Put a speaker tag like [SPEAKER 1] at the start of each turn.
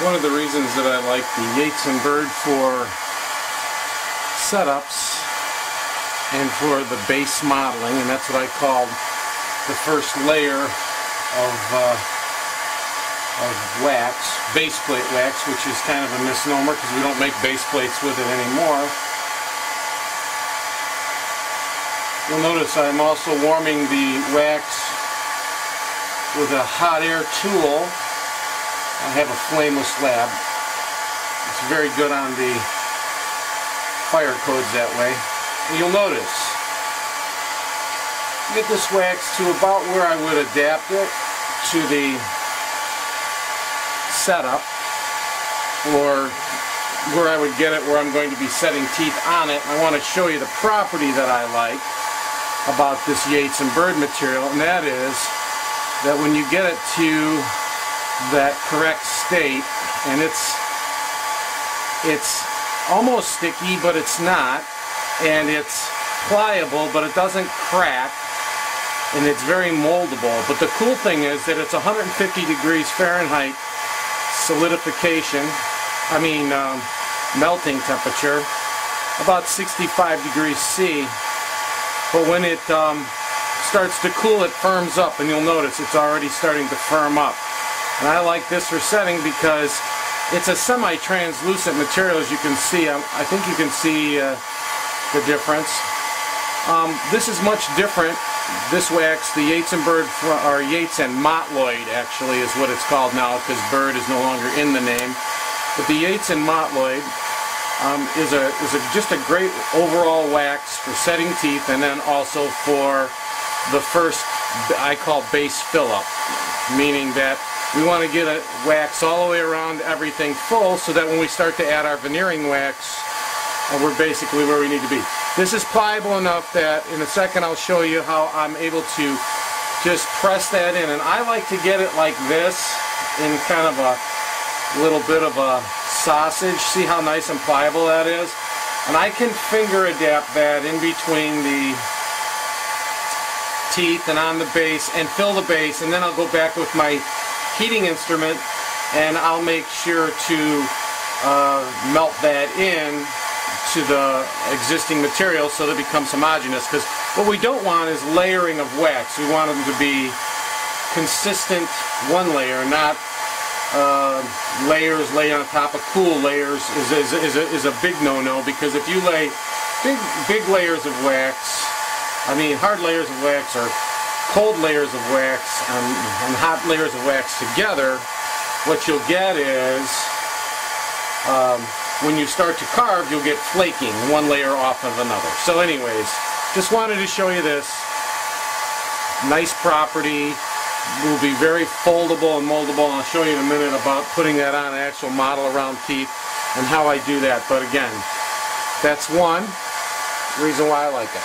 [SPEAKER 1] One of the reasons that I like the Yates and Bird for setups and for the base modeling, and that's what I call the first layer of wax, baseplate wax, which is kind of a misnomer because we don't make base plates with it anymore. You'll notice I'm also warming the wax with a hot air tool. I have a Flameless lab. It's very good on the fire codes that way. And you'll notice, get this wax to about where I would adapt it to the setup, or where I would get it where I'm going to be setting teeth on it. I want to show you the property that I like about this Yates and Bird material, and that is that when you get it to that correct state, and it's almost sticky, but it's not, and it's pliable, but it doesn't crack, and it's very moldable. But the cool thing is that it's 150 degrees Fahrenheit solidification, melting temperature, about 65 degrees C. But when it starts to cool, it firms up, and you'll notice it's already starting to firm up. And I like this for setting because it's a semi-translucent material, as you can see. I think you can see the difference. This is much different. This wax, the Yates and Bird, or Yates and Mottloid actually is what it's called now, because Bird is no longer in the name. But the Yates and Mottloid is just a great overall wax for setting teeth, and then also for the first, I call base fill-up, meaning that we want to get a wax all the way around everything full, so that when we start to add our veneering wax, we're basically where we need to be. This is pliable enough that in a second I'll show you how I'm able to just press that in. And I like to get it like this, in kind of a little bit of a sausage. See how nice and pliable that is? And I can finger adapt that in between the teeth and on the base and fill the base, and then I'll go back with my heating instrument and I'll make sure to melt that in to the existing material so that it becomes homogeneous, because what we don't want is layering of wax. We want them to be consistent, one layer, not layers laid on top of cool layers is a big no-no, because if you lay big layers of wax, hard layers of wax or cold layers of wax and hot layers of wax together, what you'll get is when you start to carve, you'll get flaking, one layer off of another. So anyways, just wanted to show you this. Nice property, will be very foldable and moldable, and I'll show you in a minute about putting that on an actual model around teeth and how I do that. But again, that's one reason why I like it.